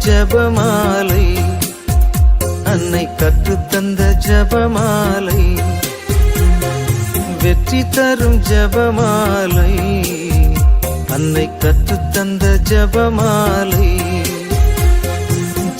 ஜபமாலை, அன்னை கற்றுத்தந்த ஜபமாலை, வெற்றி தரும் ஜபமாலை, அன்னை கற்றுத்தந்த ஜபமாலை.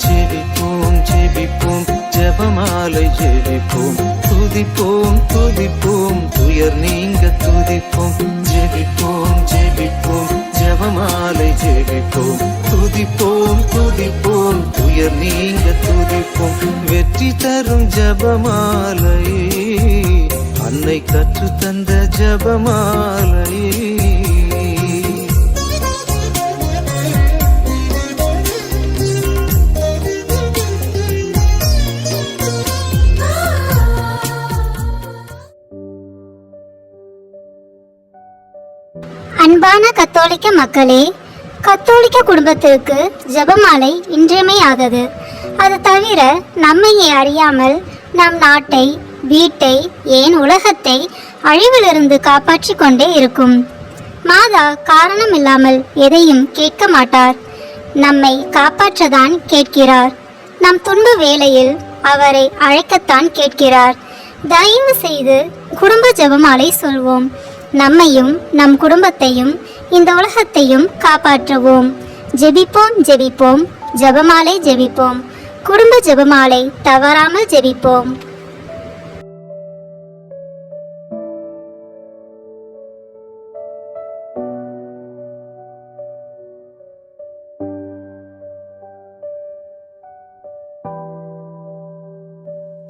ஜெபிப்போம் ஜெபிப்போம் ஜபமாலை ஜெபிப்போம், துதிப்போம் துதிப்போம் துயர் நீங்க துதிப்போம். ஜெபிப்போம் ஜெபிப்போம் ஜபமாலை ஜெபிப்போம், துதிப்போம் துதிப்போம் துயர் நீங்க துதிப்போம். வெற்றி தரும் ஜபமாலை, அன்னை கற்றுத்தந்த ஜபமாலை. அன்பான கத்தோலிக்க மக்களே, கத்தோலிக்க குடும்பத்திற்கு ஜெபமாலை இன்றியமையாதது. அது தவிர நம்மையே அறியாமல் நம் நாட்டை, வீட்டை, ஏன் உலகத்தை அழிவிலிருந்து காப்பாற்றி கொண்டே இருக்கும். மாதா காரணம் இல்லாமல் எதையும் கேட்க மாட்டார். நம்மை காப்பாற்றதான் கேட்கிறார். நம் துன்ப வேளையில் அவரை அழைக்கத்தான் கேட்கிறார். தயவு செய்து குடும்ப ஜெபமாலை சொல்வோம். நம்மையும் நம் குடும்பத்தையும் இந்த உலகத்தையும் காப்பாற்றுவோம். ஜெபிப்போம் ஜெபிப்போம் ஜெபமாலை ஜெபிப்போம். குடும்ப ஜெபமாலை தவறாமல் ஜெபிப்போம்.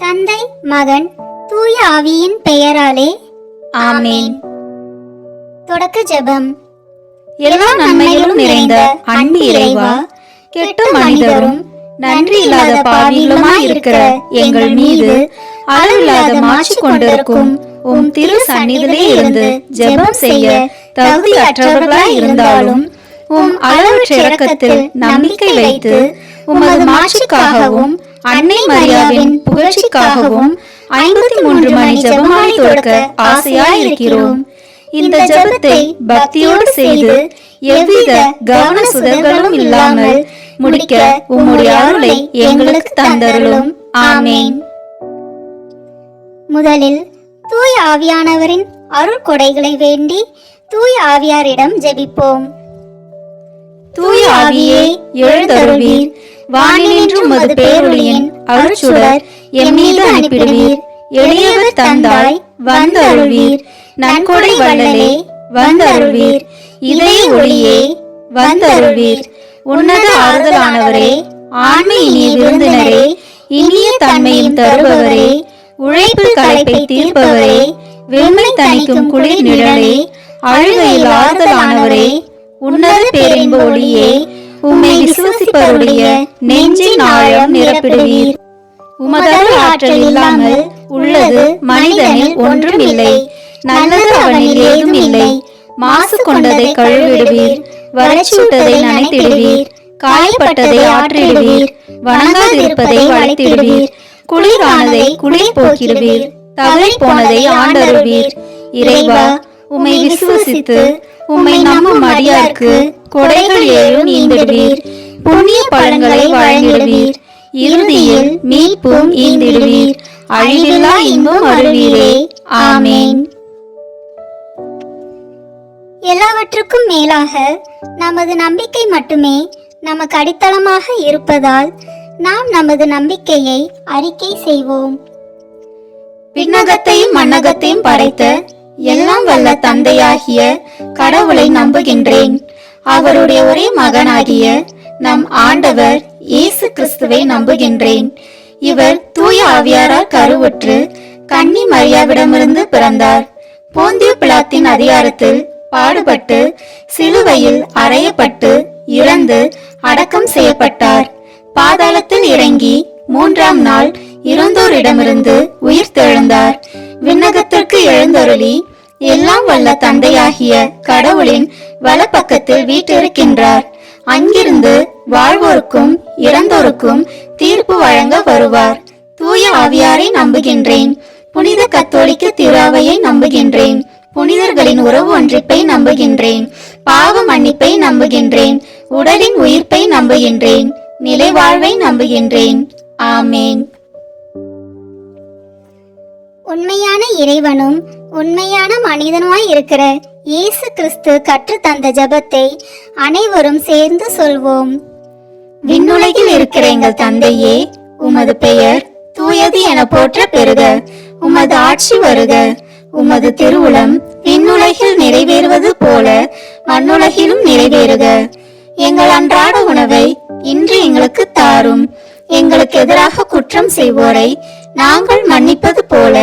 தந்தை, மகன், தூய ஆவியின் பெயராலே ஆமென். தொடக்க ஜெபம். எல்லா நன்மைகளும் நிறைந்த அன்பு இறைவா, கெட்ட மனிதரும் நன்றி இல்லாத பாவிகளுமாய் இருக்கிற எங்கள் மீது அளவில்லாத மாட்சி கொண்டிருக்கும் உம் திரு சந்நிதியிலே இருந்து ஜெபம் செய்ய தகுதியற்றவர்களாய் இருந்தாலும் உம் அளவற்ற இரக்கத்தில் நம்பிக்கை வைத்து உமது மாட்சிக்காகவும் அன்னை மரியாவின் புகழ்ச்சிக்காகவும் 53 மணி ஜெபமாலை தொடக்க ஆசையாய் இருக்கிறோம். இந்த ஜெபத்தை பக்தியோடு செய்து எவ்வித கவன சுதர்களும் இல்லாமல் முடிக்க உம்முடைய அருளை எங்களுக்கு தந்தருளும். ஆமென். முதலில் தூய ஆவியானவரின் அருள் கொடைகளை வேண்டி தூய ஆவியாரிடம் ஜெபிப்போம். தூய ஆவியே எழுந்தருள்வீர், வானினின்று உமது பேரொளியின் அருட்சுடர் எம்மீது அனுப்பிடுவீர். எளியவர் தந்தாய் வந்தருள்வீர், நன்கொடை வள்ளலே வந்தருள்வீர், இதய ஒளியே வந்தருள்வீர். உன்னத ஆறுதலானவரே, ஆண்மை இனிய விருந்தினரே, இனிய தன்மையும் தருபவரே, உழைப்பில் களைப்பை தீர்ப்பவரே, வெண்மை தணிக்கும் குளிர் நிழலே, அழுகையில் ஆறுதலானவரே, உன்னத பேரின்ப ஒளியே, உம்மை விசுவசிப்பவருடைய நெஞ்சின் ஆழம் நிரப்பிடுவீர். உமதருள் ஆற்றல் இல்லாமல் உள்ளது மனிதனில் ஒன்றும் இல்லை. நல்லது அவனில் ஏதும் இல்லை. மாசு கொண்டதை கழுவிடுவீர், வறட்சியுட்டதை நனைத்திடுவீர், காயப்பட்டதை ஆற்றிடுவீர், வணங்காதிருப்பதை வளைத்திடுவீர், குளிரானதை குளிர் போக்கிடுவீர், தவறி போனதை ஆண்டருள்வீர். இறைவா, உம்மை விசுவசித்து உம்மை நம்பும் அடியார்க்கு கொடைகள் ஏழும் ஈந்திடுவீர், புண்ணிய பலன்களை வழங்கிடுவீர், இறுதியில் மீட்பும் ஈந்திடுவீர், அழிவில்லா இன்பம் அருள்வீரே. ஆமென். எல்லாவற்றுக்கும் மேலாக நமது நம்பிக்கை மட்டுமே நமக்கு அடித்தளமாக இருப்பதால் நாம் நமது நம்பிக்கையை அறிக்கை செய்வோம். விண்ணகத்தையும் மண்ணகத்தையும் படைத்த எல்லாம் வல்ல தந்தையாகிய கடவுளை நம்புகின்றேன். அவருடைய ஒரே மகனாகிய நம் ஆண்டவர் இயேசு கிறிஸ்துவை நம்புகின்றேன். இவர் தூய ஆவியாரால் கருவுற்று கன்னி மரியாவிடமிருந்து பிறந்தார். போந்திய பிலாத்தின் அதிகாரத்தில் பாடுபட்டு சிலுவையில் அறையப்பட்டு இறந்து அடக்கம் செய்யப்பட்டார். பாதாளத்தில் இறங்கி 3ஆம் நாள் இறந்தோரிடமிருந்து உயிர் தெழுந்தார். விண்ணகத்திற்கு எழுந்தருளி எல்லாம் வல்ல தந்தையாகிய கடவுளின் வலப்பக்கத்தில் வீற்றிருக்கின்றார். அங்கிருந்து வாழ்வோருக்கும் இறந்தோருக்கும் தீர்ப்பு வழங்க வருவார். தூய ஆவியாரை நம்புகின்றேன். புனித கத்தோலிக்க திராவையை நம்புகின்றேன். புனிதர்களின் உறவு ஒன்றிப்பை நம்புகின்றேன். பாவ மன்னிப்பை நம்புகின்றேன். உடலின் உயிர்ப்பை நம்புகின்றேன். நிலைவாழ்வை நம்புகின்றேன். ஆமேன். உண்மையான இறைவனும் உண்மையான மனிதனுமாய் இருக்கிற இயேசு கிறிஸ்து கற்றுத்தந்த ஜெபத்தை அனைவரும் சேர்ந்து சொல்வோம். விண்ணுலகில் இருக்கிற எங்கள் தந்தையே, உமது பெயர் தூயது என போற்ற பெறுக. உமது ஆட்சி வருக. உமது திருவுளம் விண்ணுலகில் நிறைவேறுவது போல மண்ணுலகிலும் நிறைவேறுக. எங்கள் அன்றாட உணவை இன்று எங்களுக்கு தாரும். எங்களுக்கு எதிராக குற்றம் செய்வோரை நாங்கள் மன்னிப்பது போல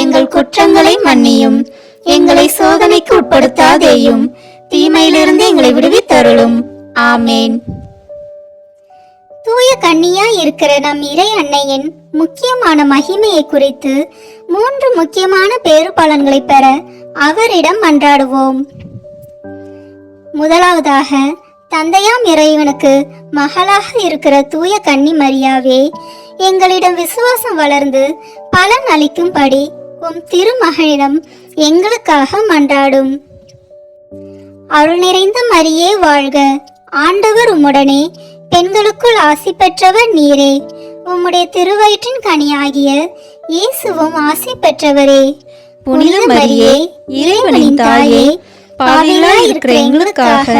எங்கள் குற்றங்களை மன்னியும். எங்களை சோதனைக்கு உட்படுத்தாதேயும், தீமையிலிருந்து எங்களை விடுவித்தருளும். ஆமேன். தூய கன்னியாய் இருக்கிற நம் இறை அன்னையின் முக்கியமான மகிமையை குறித்து 3 முக்கியமான பேறு பலன்களை பெற அவரிடம் மன்றாடுவோம். முதலாவதாக, தந்தையாம் இறைவனுக்கு மகளாக இருக்கிற தூய கன்னி மரியாவே, எங்களிடம் விசுவாசம் வளர்ந்து பலன் அளிக்கும்படி உம் திருமகனிடம் எங்களுக்காக மன்றாடும். அருள் நிறைந்த மரியே வாழ்க, ஆண்டவர் உம்முடனே, பெண்களுக்குள் ஆசி பெற்றவர் நீரே. உம்முடைய திருவயிற்றின் கனியாகிய இயேசுவும் ஆசி பெற்றவரே. புனித மரியே, இறைவனின் தாயே, பாவிகளாய் இருக்கிற எங்களுக்காக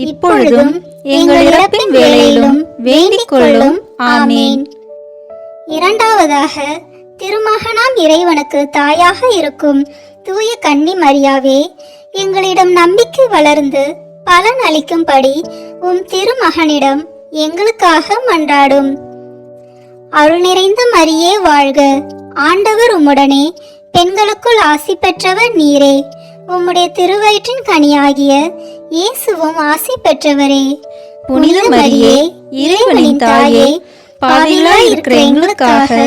இப்பொழுதும் எங்கள் இறப்பின் வேளையிலும் வேண்டிக் கொள்ளும். ஆமேன். இரண்டாவதாக, திருமகனாம் இறைவனுக்கு தாயாக இருக்கும் தூய கன்னி மரியாவே, எங்களிடம் நம்பிக்கை வளர்ந்து பலன் அளிக்கும்படி உம் திருமகனிடம் எங்களுக்காக மன்றாடும். அருள் நிறைந்த மரியே வாழ்க, ஆண்டவர் உம்முடனே, பெண்களுக்குள் ஆசி பெற்றவர் நீரே. உம்முடைய திருவயிற்றின் கனியாகிய இயேசுவும் ஆசி பெற்றவரே. புனித மரியே, இறைவனின் தாயே, பாவிகளாய் இருக்கிற எங்களுக்காக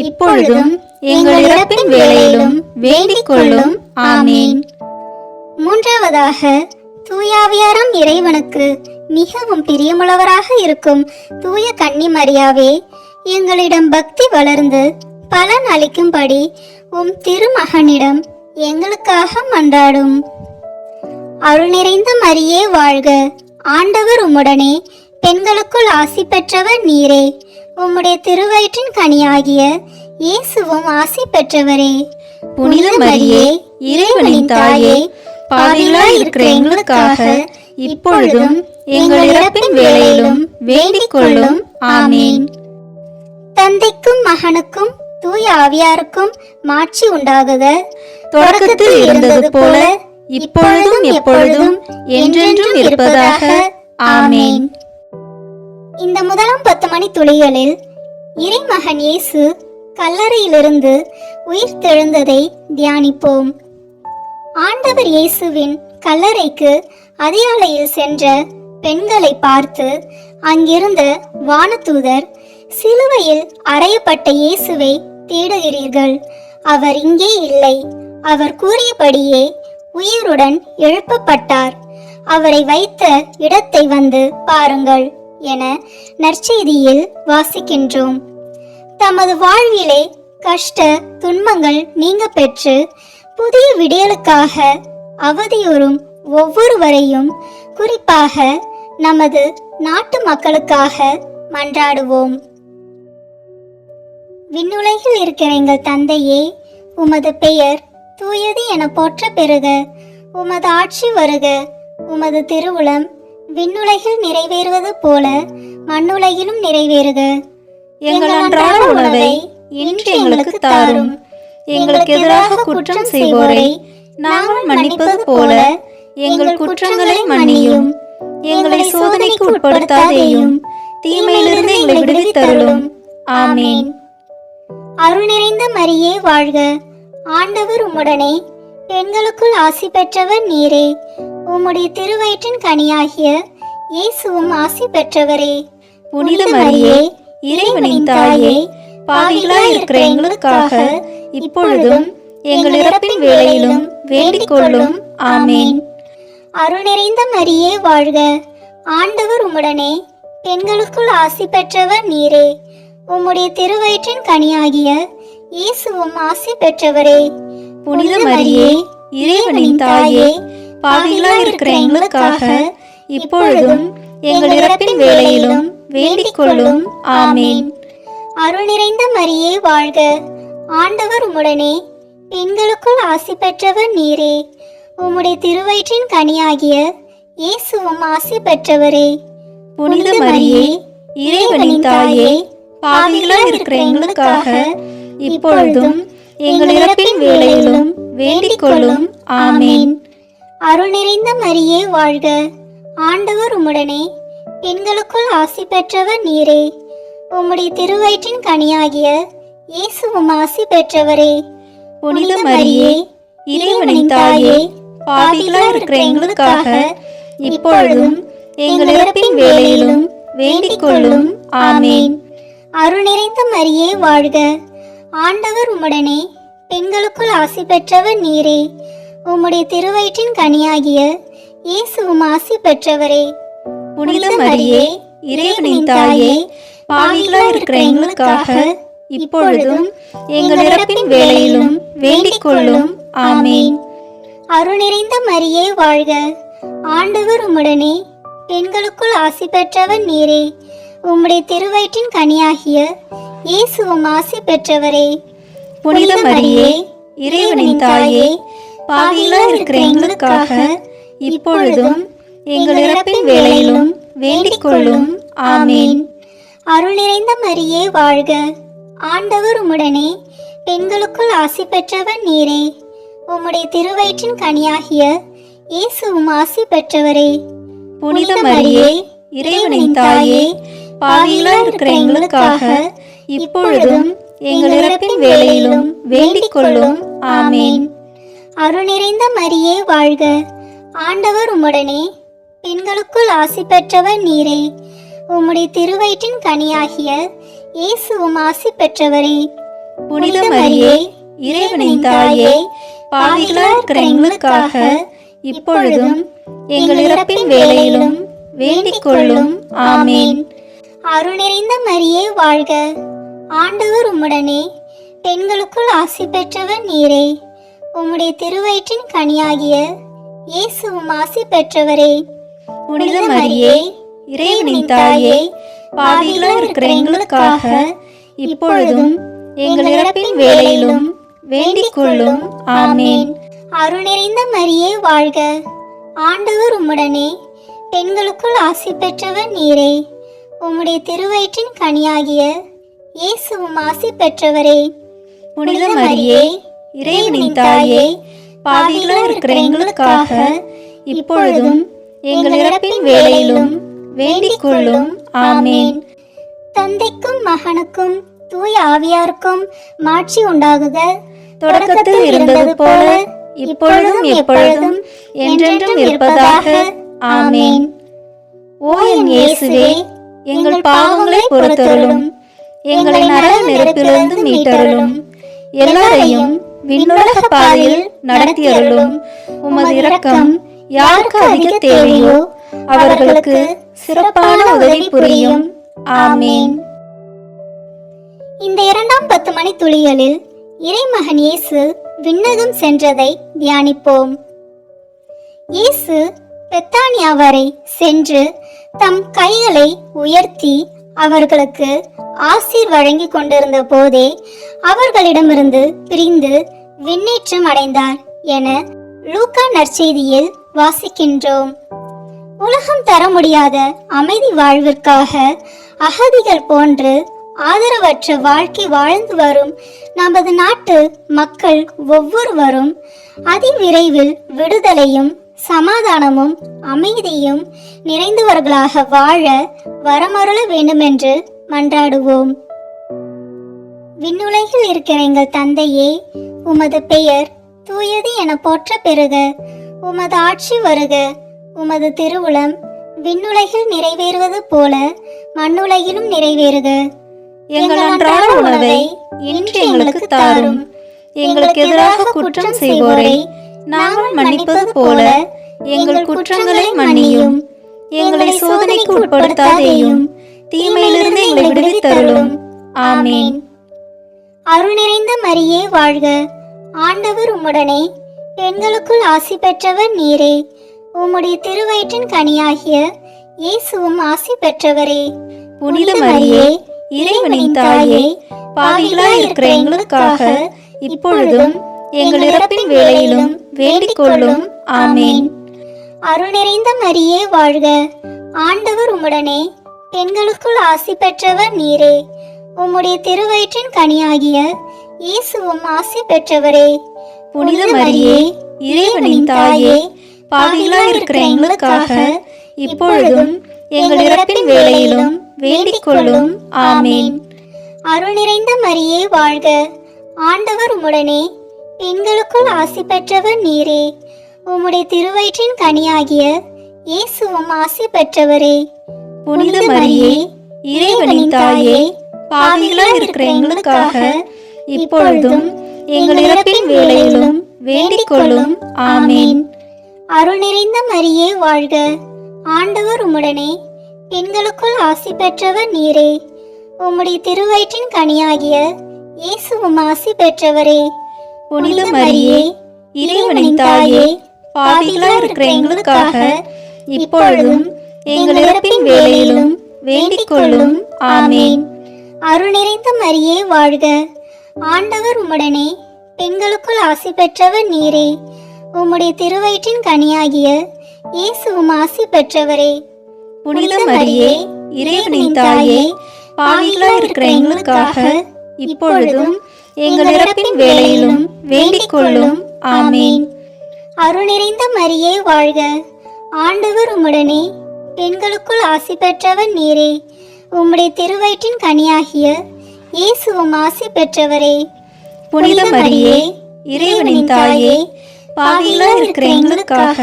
இப்பொழுதும் எங்கள் இறப்பின் வேளையிலும் வேண்டிக் கொள்ளும். ஆமேன். மூன்றாவதாக, தூயாவியாராம் இறைவனுக்கு மிகவும் பிரியமுள்ளவராக இருக்கும் தூய கன்னி மரியாவே, எங்களிடம் பக்தி வளர்ந்து பலன் அளிக்கும்படி உம் திருமகனிடம் எங்களுக்காக மன்றாடும். அருள் நிறைந்த மரியே வாழ்க, ஆண்டவர் உம்முடனே, பெண்களுக்குள் ஆசி பெற்றவர் நீரே. உம்முடைய திருவயிற்றின் கனியாகிய இயேசுவும் ஆசி பெற்றவரே. புனித மரியே, இறைவனின் தாயே, பாவிகளாய் இருக்கிற எங்களுக்காக இப்பொழுதும் எங்கள் இறப்பின் வேளையிலும் வேண்டிக் கொள்ளும். ஆமேன். தந்தைக்கும் மகனுக்கும் தூய ஆவியாருக்கும் மாட்சி உண்டாகுக. தொடக்கத்தில் இருந்தது போல இப்பொழுதும் எப்பொழுதும் என்றென்றும் இருப்பதாக. ஆமேன். இந்த முதலாம் 10 மணி துளிகளில் இறைமகன் இயேசு கல்லறையிலிருந்து உயிர் தெழுந்ததை தியானிப்போம். ஆண்டவர் இயேசுவின் கல்லறைக்கு அதிகாலையில் சென்ற பெண்களை பார்த்து அங்கிருந்த வானதூதர், சிலுவையில் அறையப்பட்ட இயேசுவை தேடுகிறீர்கள், அவர் இங்கே இல்லை, அவர் கூறியபடியே உயிருடன் எழுப்பப்பட்டார், அவரை வைத்த இடத்தை வந்து பாருங்கள் என நற்செய்தியில் வாசிக்கின்றோம். தமது வாழ்விலே கஷ்ட துன்பங்கள் நீங்க பெற்று புதிய விடியலுக்காக அவதியுறும் ஒவ்வொருவரையும், குறிப்பாக நமது நாட்டு மக்களுக்காக மன்றாடுவோம். விண்ணுலகில் இருக்கிற எங்கள் தந்தையே, உமது பெயர் தூயது என போற்ற பெறுக. உமது ஆட்சி வருக. உமது திருவுளம் விண்ணுலகில் நிறைவேறுவது போல மண்ணுலகிலும் நிறைவேறுக. எங்கள் அன்றாட உணவை இன்று எங்களுக்கு தாரும். எங்களுக்கு எதிராக குற்றம் செய்வோரை நாங்கள் மன்னிப்பது போல எங்கள் குற்றங்களை மன்னியும். எங்களை சோதனைக்கு உட்படுத்தாதேயும், தீமையிலிருந்து எங்களை விடுவித்தருளும். ஆமேன். அருள் நிறைந்த மரியே வாழ்க, ஆண்டவர் உம்முடனே, பெண்களுக்குள் ஆசி பெற்றவர் நீரே. உம்முடைய திருவயிற்றின் கனியாகிய இயேசுவும் ஆசி பெற்றவரே. புனித மரியே, இறைவனின் தாயே, பாவிகளாய் இருக்கிற எங்களுக்காக இப்பொழுதும் எங்கள் இறப்பின் வேளையிலும் வேண்டிக் கொள்ளும். ஆமேன். அருள் நிறைந்த மரியே வாழ்க, ஆண்டவர் உம்முடனே, பெண்களுக்குள் ஆசி பெற்றவர் நீரே. உம்முடைய திருவயிற்றின் கனியாகிய இயேசுவும் ஆசி பெற்றவரே. புனித மரியே, இறைவனின் தாயே, பாவிகளாய் இருக்கிற எங்களுக்காக இப்பொழுதும் எங்கள் இறப்பின் வேளையிலும் வேண்டிக் கொள்ளும். ஆமேன். அருள் நிறைந்த மரியே வாழ்க, ஆண்டவர் உம்முடனே, பெண்களுக்குள் ஆசி பெற்றவர் நீரே. உம்முடைய திருவயிற்றின் கனியாகிய இயேசுவும் ஆசி பெற்றவரே. புனித மரியே, இறைவனின் தாயே, பாவிகளாய் இருக்கிற எங்களுக்காக இப்பொழுதும் எங்கள் இறப்பின் வேளையிலும் வேண்டிக் கொள்ளும். ஆமேன். அருள் நிறைந்த மரியே வாழ்க, ஆண்டவர் உம்முடனே, பெண்களுக்குள் ஆசி பெற்றவர் நீரே. உம்முடைய திருவயிற்றின் கனியாகிய இயேசுவும் ஆசி பெற்றவரே. புனித மரியே, இறைவனின் தாயே, பாவிகளாய் இருக்கிற எங்களுக்காக இப்பொழுதும் எங்கள் இறப்பின் வேளையிலும் வேண்டிக் கொள்ளும். ஆமேன். அருள் நிறைந்த மரியே வாழ்க, ஆண்டவர் உம்முடனே, பெண்களுக்குள் ஆசி பெற்றவர் நீரே. உம்முடைய திருவயிற்றின் கனியாகிய இயேசுவும் ஆசி பெற்றவரே. புனித மரியே, இறைவனின் தாயே, பாவிகளாய் இருக்கிற எங்களுக்காக இப்பொழுதும் எங்கள் இறப்பின் வேளையிலும் வேண்டிக் கொள்ளும். ஆமேன். அருள் நிறைந்த மரியே வாழ்க, ஆண்டவர் உம்முடனே, பெண்களுக்குள் ஆசி பெற்றவர் நீரே. உம்முடைய திருவயிற்றின் கனியாகிய இயேசுவும் ஆசி பெற்றவரே. புனித மரியே, இறைவனின் தாயே, பாவிகளாய் இருக்கிற எங்களுக்காக இப்பொழுதும் எங்கள் இறப்பின் வேளையிலும் வேண்டிக் கொள்ளும். ஆமேன். அருள் நிறைந்த மரியே வாழ்க, ஆண்டவர் உம்முடனே, பெண்களுக்குள் ஆசி பெற்றவர் நீரே. உம்முடைய திருவயிற்றின் கனியாகிய இயேசுவும் ஆசி பெற்றவரே. புனித மரியே, இறைவனின் தாயே, பாவிகளாய் இருக்கிற எங்களுக்காக இப்பொழுதும் எங்கள் இறப்பின் வேளையிலும் வேண்டிக் கொள்ளும். ஆமேன். அருள் நிறைந்த மரியே வாழ்க, ஆண்டவர் உம்முடனே, பெண்களுக்குள் ஆசி பெற்றவர் நீரே. உம்முடைய திருவயிற்றின் கனியாகிய இயேசுவும் ஆசி பெற்றவரே. புனித மரியே, இறைவனின் தாயே, பாவிகளாய் இருக்கிற எங்களுக்காக இப்பொழுதும் எங்கள் இறப்பின் வேளையிலும் வேண்டிக் கொள்ளும். ஆமேன். அருள் நிறைந்த மரியே வாழ்க, ஆண்டவர் உம்முடனே, பெண்களுக்குள் ஆசி பெற்றவர் நீரே. உம்முடைய திருவயிற்றின் கனியாகிய இயேசுவும் ஆசி பெற்றவரே. புனித மரியே, இறைவனின் தாயே, பாவிகளாய் இருக்கிற எங்களுக்காக இப்பொழுதும் எங்கள் இறப்பின் வேளையிலும் வேண்டிக் கொள்ளும். ஆமேன். அருள் நிறைந்த மரியே வாழ்க, ஆண்டவர் உம்முடனே, பெண்களுக்குள் ஆசி பெற்றவர் நீரே. உம்முடைய திருவயிற்றின் கனியாகிய இயேசுவும் ஆசி பெற்றவரே. புனித மரியே, இறைவனின் தாயே, பாவிகளாய் இருக்கிற எங்களுக்காக இப்பொழுதும் எங்கள் இறப்பின் வேளையிலும் வேண்டிக் கொள்ளும். ஆமேன். தந்தைக்கும் மகனுக்கும் தூய ஆவியாருக்கும் மாட்சி உண்டாகுக. தொடக்கத்தில் இருந்தது போல இப்பொழுதும் எப்பொழுதும் என்றென்றும் இருப்பதாக. ஆமேன். ஓ என் இயேசுவே, எங்கள் பாவங்களை பொறுத்தருளும், எங்களை நரக நெருப்பிலிருந்து மீட்டருளும், எல்லாரையும் விண்ணுலக பாதையில் நடத்தியருளும். உமது இரக்கம் யாருக்கு அதிக தேவையோ அவர்களுக்கு சிறப்பான உதவி புரியும். ஆமேன். இந்த 2ஆம் 10 மணி துளிகளில் இறைமகன் இயேசு விண்ணகம் சென்றதை தியானிப்போம். இயேசு பெத்தானியா வரை சென்று தம் கைகளை உயர்த்தி அவர்களுக்கு ஆசீர் வழங்கி கொண்டிருந்த போதே அவர்களிடமிருந்து பிரிந்து விண்ணேற்றம் அடைந்தார் என லூக்கா நற்செய்தியில் வாசிக்கின்றோம். உலகம் தர முடியாத அமைதி வாழ்விற்காக அகதிகள் போன்று ஆதரவற்ற வாழ்க்கை வாழ்ந்து வரும் நமது நாட்டு மக்கள் ஒவ்வொருவரும் அதிவிரைவில் விடுதலையும் சமாதானமும் அமைதியும் நிறைந்தவர்களாக வாழ வரமருள வேண்டுமென்று மன்றாடுவோம். விண்ணுலகில் இருக்கிற எங்கள் தந்தையே, உமது பெயர் தூயது என போற்ற பெறுக. உமது ஆட்சி வருக. உமது திருவுளம் விண்ணுலகில் நிறைவேறுவது போல மண்ணுலகிலும் நிறைவேறுக. எங்கள் அன்றாட உணவை இன்று எங்களுக்கு தாரும். எங்களுக்கு எதிராக குற்றம் செய்வோரை நாங்கள் மன்னிப்பது போல எங்கள் குற்றங்களை மன்னியும். எங்களை சோதனைக்கு உட்படுத்தாதேயும், தீமையிலிருந்து எங்களை விடுவித்தருளும். ஆமேன். அருள் நிறைந்த மரியே வாழ்க, ஆண்டவர் உம்முடனே, பெண்களுக்குள் ஆசி பெற்றவர் நீரே. உம்முடைய திருவயிற்றின் கனியாகிய இயேசுவும் ஆசி பெற்றவரே. புனித மரியே, இறைவனின் தாயே, பாவிகளாய் இருக்கிற எங்களுக்காக இப்பொழுதும் எங்கள் இறப்பின் வேளையிலும் வேண்டிக் கொள்ளும். ஆமேன். அருள் நிறைந்த மரியே வாழ்க, ஆண்டவர் உம்முடனே, பெண்களுக்குள் ஆசி பெற்றவர் நீரே. உம்முடைய திருவயிற்றின் கனியாகிய இயேசுவும் ஆசி பெற்றவரே. புனித மரியே, இறைவனின் தாயே, பாவிகளாய் இருக்கிற எங்களுக்காக இப்பொழுதும் எங்கள் இறப்பின் வேளையிலும் வேண்டிக் கொள்ளும். ஆமேன். அருள் நிறைந்த மரியே வாழ்க, ஆண்டவர் உம்முடனே, பெண்களுக்குள் ஆசி பெற்றவர் நீரே. உம்முடைய திருவயிற்றின் கனியாகிய இயேசுவும் ஆசி பெற்றவரே. புனித மரியே, இறைவனின் தாயே, பாவிகளாய் இருக்கிற எங்களுக்காக இப்பொழுதும் எங்கள் இறப்பின் வேளையிலும் வேண்டிக் கொள்ளும். ஆமேன். அருள் நிறைந்த மரியே வாழ்க, ஆண்டவர் உம்முடனே, பெண்களுக்குள் ஆசி பெற்றவர் நீரே. உம்முடைய திருவயிற்றின் கனியாகிய இயேசுவும் ஆசி பெற்றவரே. புனித மரியே, இறைவனின் தாயே, பாவிகளாய் இருக்கிற எங்களுக்காக இப்பொழுதும் எங்கள் இறப்பின் வேளையிலும் வேண்டிக் கொள்ளும். ஆமேன். அருள் நிறைந்த மரியே வாழ்க, ஆண்டவர் உம்முடனே, பெண்களுக்குள் ஆசி பெற்றவர் நீரே. உம்முடைய திருவயிற்றின் கனியாகிய இயேசுவும் ஆசி பெற்றவரே. புனித மரியே, இறைவனின் தாயே, பாவிகளாய் இருக்கிற எங்களுக்காக இப்பொழுதும் எங்கள் இறப்பின் வேளையிலும் வேண்டிக் கொள்ளும். ஆமேன். அருள் நிறைந்த மரியே வாழ்க, ஆண்டவர் உம்முடனே, பெண்களுக்குள் ஆசி பெற்றவர் நீரே. உம்முடைய திருவயிற்றின் கனியாகிய இயேசுவும் ஆசி பெற்றவரே. புனித மரியே, இறைவனின் தாயே, பாவிகளாய் இருக்கிற எங்களுக்காக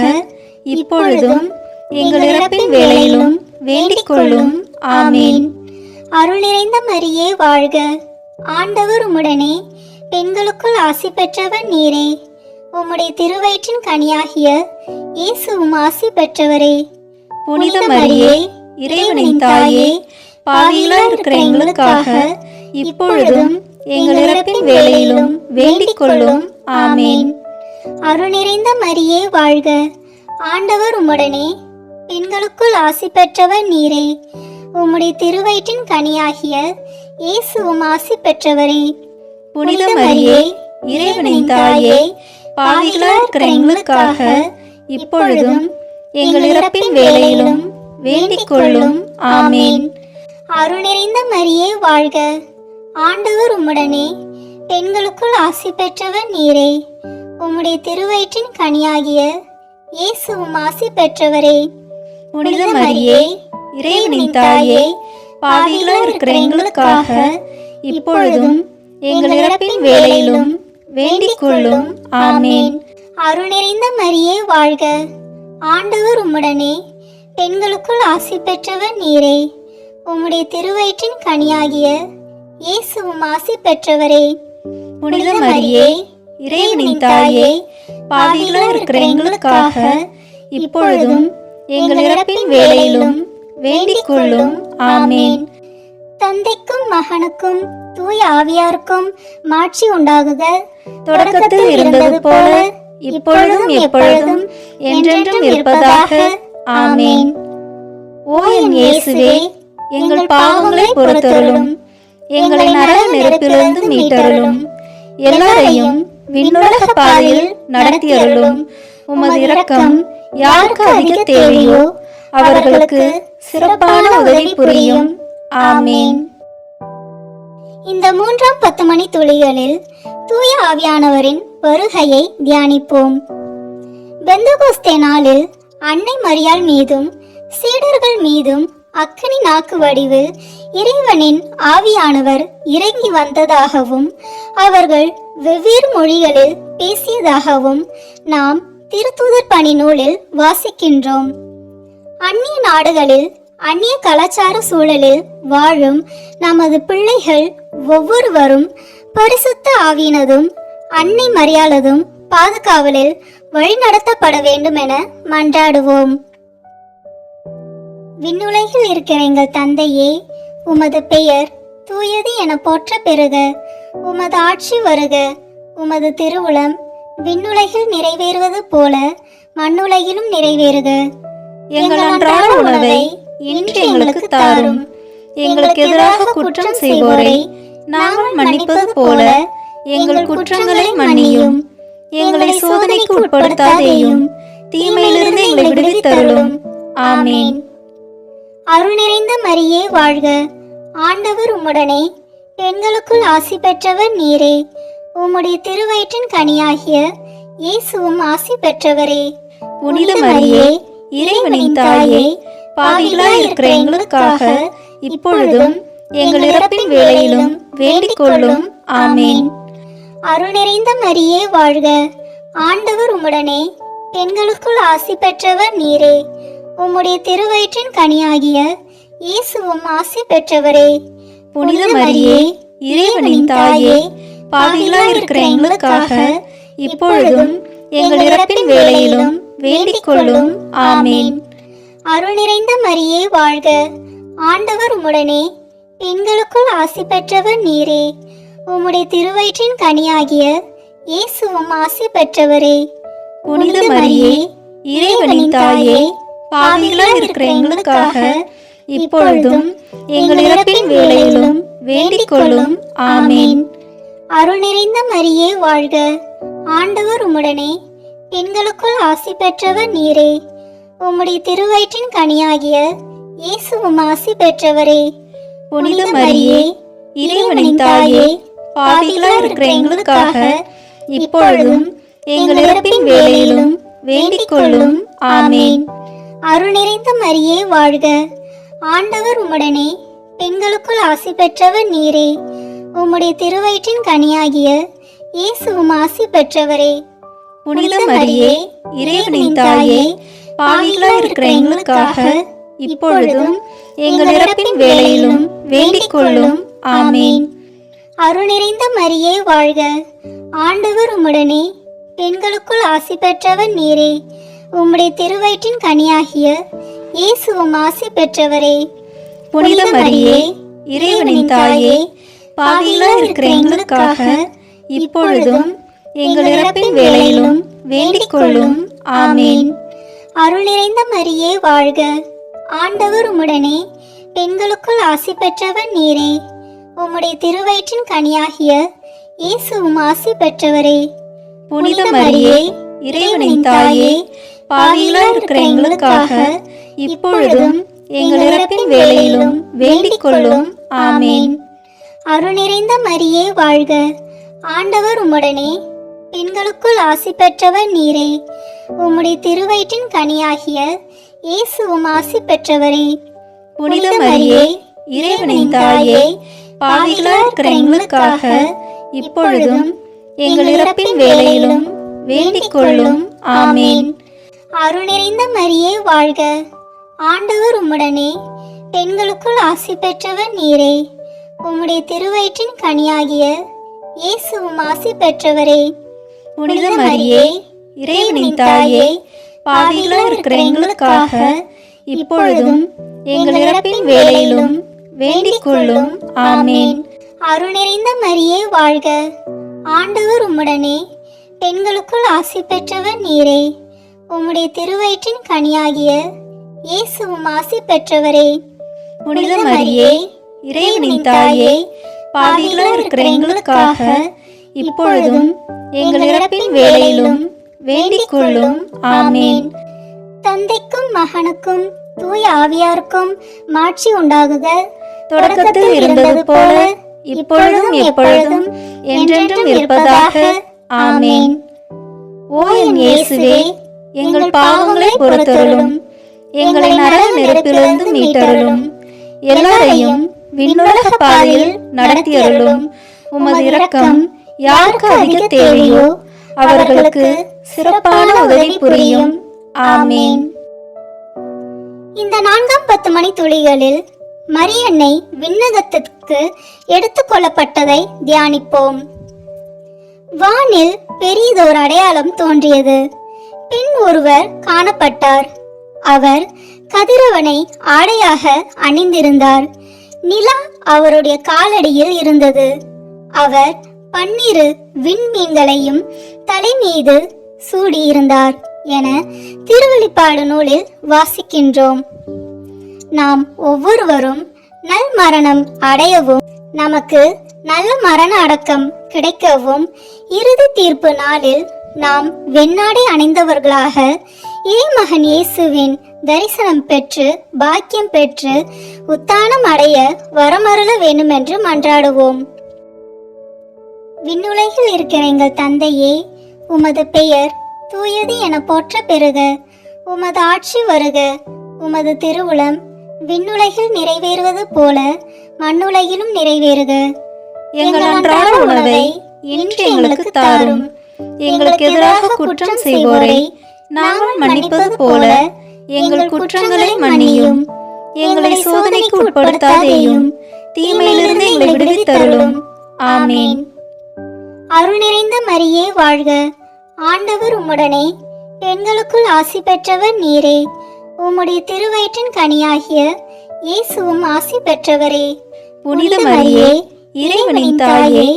இப்பொழுதும் எங்கள் இறப்பின் வேளையிலும் வேண்டிக் கொள்ளும். ஆமேன். அருள் நிறைந்த மரியே வாழ்க, ஆண்டவர் உம்முடனே, பெண்களுக்குள் ஆசி பெற்றவர் நீரே. உம்முடைய திருவயிற்றின் கனியாகிய இயேசுவும் ஆசி பெற்றவரே. புனித மரியே, இறைவனின் தாயே, பாவிகளாய் இருக்கிற எங்களுக்காக இப்பொழுதும் எங்கள் இறப்பின் வேளையிலும் வேண்டிக் கொள்ளும். ஆமேன். அருள் நிறைந்த மரியே வாழ்க, ஆண்டவர் உம்முடனே, பெண்களுக்குள் ஆசி பெற்றவர் நீரே. உம்முடைய திருவயிற்றின் கனியாகிய இயேசுவும் ஆசி பெற்றவரே. புனித மரியே, இறைவனின் தாயே, பாவிகளாய் இருக்கிற எங்களுக்காக இப்பொழுதும் எங்கள் இறப்பின் வேளையிலும் வேண்டிக் கொள்ளும். ஆமேன். அருள் நிறைந்த மரியே வாழ்க, ஆண்டவர் உம்முடனே, பெண்களுக்குள் ஆசி பெற்றவர் நீரே. உம்முடைய திருவயிற்றின் கனியாகிய இயேசுவும் ஆசி பெற்றவரே. புனித மரியே, இறைவனின் தாயே, பாவிகளாய் இருக்கிற எங்களுக்காக இப்பொழுதும் எங்கள் இறப்பின் வேளையிலும் வேண்டிக் கொள்ளும். ஆமேன். அருள் நிறைந்த மரியே வாழ்க, ஆண்டவர் உம்முடனே, பெண்களுக்குள் ஆசி பெற்றவர் நீரே. உம்முடைய திருவயிற்றின் கனியாகிய இயேசுவும் ஆசி பெற்றவரே. புனித மரியே, இறைவனின் தாயே, பாவிகளாய் இருக்கிற எங்களுக்காக இப்பொழுதும் எங்கள் இறப்பின் வேளையிலும் வேண்டிக் கொள்ளும். ஆமேன். தந்தைக்கும் மகனுக்கும் தூய ஆவியாருக்கும் மாட்சி உண்டாகுக. தொடக்கத்தில் இருந்தது போல இப்பொழுதும் எப்பொழுதும் என்றென்றும் இருப்பதாக. ஆமேன். ஓ என் இயேசுவே, எங்கள் பாவங்களை பொறுத்தருளும், எங்களை நரக நெருப்பிலிருந்து மீட்டருளும், எல்லாரையும் விண்ணுலக பாதையில் நடத்தியருளும். உமது இரக்கம் யாருக்கு அதிக தேவையோ அவர்களுக்கு சிறப்பான உதவி புரியும். ஆமேன். இந்த 3ஆம் 10 மணி துளிகளில் தூய ஆவியானவரின் வருகையை தியானிப்போம். பெந்தகோஸ்தே நாளில் அன்னை மரியாள் மீதும் சீடர்கள் மீதும் அக்கினி நாக்கு வடிவில் இறைவனின் ஆவியானவர் இறங்கி வந்ததாகவும் அவர்கள் வெவ்வேறு மொழிகளில் பேசியதாகவும் நாம் திருத்தூதர் பணி நூலில் வாசிக்கின்றோம். அந்நிய நாடுகளில் அந்நிய கலாச்சார சூழலில் வாழும் நமது பிள்ளைகள் ஒவ்வொருவரும் பரிசுத்த ஆவியினதும் அன்னை மரியாளதும் பாதுகாவலில் வழிநடத்தப்பட வேண்டும் என மன்றாடுவோம். விண்ணுலகில் இருக்கிற எங்கள் தந்தையே, உமது பெயர் தூயது என போற்ற பெறுக. உமது ஆட்சி வருக. உமது திருவுளம் விண்ணுலகில் நிறைவேறுவது போல மண்ணுலகிலும் நிறைவேறுக. எங்கள் அன்றாட உணவை இன்று எங்களுக்கு தாரும். எங்களுக்கு எதிராக குற்றம் செய்வோரை நாங்கள் மன்னிப்பது போல எங்கள் குற்றங்களை மன்னியும். எங்களை சோதனைக்கு உட்படுத்தாதேயும், தீமையிலிருந்து எங்களை விடுவித்தருளும். ஆமேன். அருள் நிறைந்த மரியே வாழ்க, ஆண்டவர் உம்முடனே, பெண்களுக்குள் ஆசி பெற்றவர் நீரே. உம்முடைய திருவயிற்றின் கனியாகிய இயேசுவும் ஆசி பெற்றவரே. புனித மரியே, இறைவனின் தாயே, பாவிகளாய் இருக்கிற எங்களுக்காக இப்பொழுதும் எங்கள் இறப்பின் வேளையிலும் வேண்டிக் கொள்ளும். ஆமேன். அருள் நிறைந்த மரியே வாழ்க, ஆண்டவர் உம்முடனே, பெண்களுக்குள் ஆசி பெற்றவர் நீரே. உம்முடைய திருவயிற்றின் கனியாகிய இயேசுவும் ஆசி பெற்றவரே. புனித மரியே, இறைவனின் தாயே, பாவிகளாய் இருக்கிற எங்களுக்காக இப்பொழுதும் எங்கள் இறப்பின் வேளையிலும் வேண்டிக் கொள்ளும். ஆமேன். அருள் நிறைந்த மரியே வாழ்க, ஆண்டவர் உம்முடனே, பெண்களுக்குள் ஆசி பெற்றவர் நீரே. உம்முடைய திருவயிற்றின் கனியாகிய இயேசுவும் ஆசி பெற்றவரே. புனித மரியே, இறைவனின் தாயே, பாவிகளாய் இருக்கிற எங்களுக்காக இப்பொழுதும் எங்கள் இறப்பின் வேளையிலும் வேண்டிக் கொள்ளும். ஆமேன். அருள் நிறைந்த மரியே வாழ்க, ஆண்டவர் உம்முடனே, பெண்களுக்குள் ஆசி பெற்றவர் நீரே. உம்முடைய திருவயிற்றின் கனியாகிய இயேசுவும் ஆசி பெற்றவரே. புனித மரியே, இறைவனின் தாயே, பாவிகளாய் இருக்கிற எங்களுக்காக இப்பொழுதும் எங்கள் இறப்பின் வேளையிலும் வேண்டிக் கொள்ளும். ஆமேன். அருள் நிறைந்த மரியே வாழ்க, ஆண்டவர் உம்முடனே, பெண்களுக்குள் ஆசி பெற்றவர் நீரே. உம்முடைய திருவயிற்றின் கனியாகிய இயேசுவும் ஆசி பெற்றவரே. புனித மரியே, இறைவனின் தாயே, பாவிகளாய் இருக்கிற எங்களுக்காக இப்பொழுதும் எங்கள் இறப்பின் வேளையிலும் வேண்டிக் கொள்ளும். ஆமேன். அருள் நிறைந்த மரியே வாழ்க, ஆண்டவர் உம்முடனே, பெண்களுக்குள் ஆசி பெற்றவர் நீரே. உம்முடைய திருவயிற்றின் கனியாகிய இயேசுவும் ஆசி பெற்றவரே. புனித மரியே, இறைவனின் தாயே, பாவிகளாய் இருக்கிற எங்களுக்காக இப்பொழுதும் எங்கள் இறப்பின் வேளையிலும் வேண்டிக் கொள்ளும். ஆமேன். அருள் நிறைந்த மரியே வாழ்க, ஆண்டவர் உம்முடனே, பெண்களுக்குள் ஆசி பெற்றவர் நீரே. உம்முடைய திருவயிற்றின் கனியாகிய இயேசுவும் ஆசி பெற்றவரே. புனித மரியே, இறைவனின் தாயே, பாவிகளாய் இருக்கிற எங்களுக்காக இப்பொழுதும் எங்கள் இறப்பின் வேளையிலும் வேண்டிக் கொள்ளும். ஆமேன். அருள் நிறைந்த மரியே வாழ்க, ஆண்டவர் உம்முடனே, பெண்களுக்குள் ஆசி பெற்றவர் நீரே. உம்முடைய திருவயிற்றின் கனியாகிய இயேசுவும் ஆசி பெற்றவரே. புனித மரியே, இறைவனின் தாயே, பாவிகளாய் இருக்கிற எங்களுக்காக இப்பொழுதும் எங்கள் இறப்பின் வேளையிலும் வேண்டிக் கொள்ளும். ஆமேன். அருள் நிறைந்த மரியே வாழ்க, ஆண்டவர் உம்முடனே, பெண்களுக்குள் ஆசி பெற்றவர் நீரே. உம்முடைய திருவயிற்றின் கனியாகிய இயேசுவும் ஆசி பெற்றவரே. புனித மரியே, இறைவனின் தாயே, பாவிகளாய் இருக்கிற எங்களுக்காக இப்பொழுதும் எங்கள் இறப்பின் வேளையிலும் வேண்டிக் கொள்ளும். ஆமேன். அருள் நிறைந்த மரியே வாழ்க, ஆண்டவர் உம்முடனே, பெண்களுக்குள் ஆசி பெற்றவர் நீரே. உம்முடைய திருவயிற்றின் கனியாகிய இயேசுவும் ஆசி பெற்றவரே. புனித மரியே, இறைவனின் தாயே, பாவிகளாய் இருக்கிற எங்களுக்காக இப்பொழுதும் எங்கள் இறப்பின் வேளையிலும் வேண்டிக் கொள்ளும். ஆமேன். தந்தைக்கும் மகனுக்கும் தூய ஆவியாருக்கும் மாட்சி உண்டாகுக. தொடக்கத்தில் இருந்தது போல இப்பொழுதும் எப்பொழுதும் என்றென்றும் இருப்பதாக. ஆமேன். ஓ என் இயேசுவே, எங்கள் பாவங்களை பொறுத்தருளும், எங்களை நரக நெருப்பிலிருந்து மீட்டருளும், எல்லாரையும் விண்ணுலக பாதையில் நடத்தியருளும். உமது இரக்கம் யாருக்கு அதிக தேவையோ அவர்களுக்கு சிறப்பான உதவி புரியும். ஆமேன். இந்த 4 மணி துளிகளில் மரியன்னை விண்ணகத்திற்கு எடுத்துக் கொள்ளப்பட்டதை தியானிப்போம். வானில் பெரியதோர் அடையாளம் தோன்றியது. பெண் ஒருவர் காணப்பட்டார். அவர் கதிரவனை ஆடையாக அணிந்திருந்தார். நிலா அவருடைய காலடியில் இருந்தது. அவர் 12 விண்மீன்களையும் தலைமீது சூடியிருந்தார் என திருவெளிப்பாடு நூலில் வாசிக்கின்றோம். நாம் ஒவ்வொருவரும் நல் மரணம் அடையவும் நமக்கு நல்ல மரண அடக்கம் கிடைக்கவும் இறுதி தீர்ப்பு நாளில் நாம் வெண்ணாடை அணிந்தவர்களாக இறைமகன் இயேசுவின் தரிசனம் பெற்று பாக்கியம் பெற்று உத்தானம் அடைய வரமருள வேண்டுமென்று மன்றாடுவோம். விண்ணுலகில் இருக்கிற எங்கள் தந்தையே, உமது பெயர் தூயது என போற்ற பெறுக. உமது ஆட்சி வருக. உமது திருவுளம் விண்ணுலகில் நிறைவேறுவது போல மண்ணுலகிலும் நிறைவேறுக. எங்கள் அன்றாட உணவை இன்று எங்களுக்கு தாரும். எங்களுக்கு எதிராக குற்றம் செய்வோரை நாங்கள் மன்னிப்பது போல எங்கள் குற்றங்களை மன்னியும். எங்களை சோதனைக்கு உட்படுத்தாதேயும், தீமையிலிருந்து எங்களை விடுவித்தருளும். ஆமேன். அருள் நிறைந்த மரியே வாழ்க. ஆண்டவர் உம்முடனே, பெண்களுக்குள் ஆசி பெற்றவர் நீரே. உம்முடைய திருவயிற்றின் கனியாகிய இயேசுவும் ஆசி பெற்றவரே. புனித மரியே, இறைவனின் தாயே,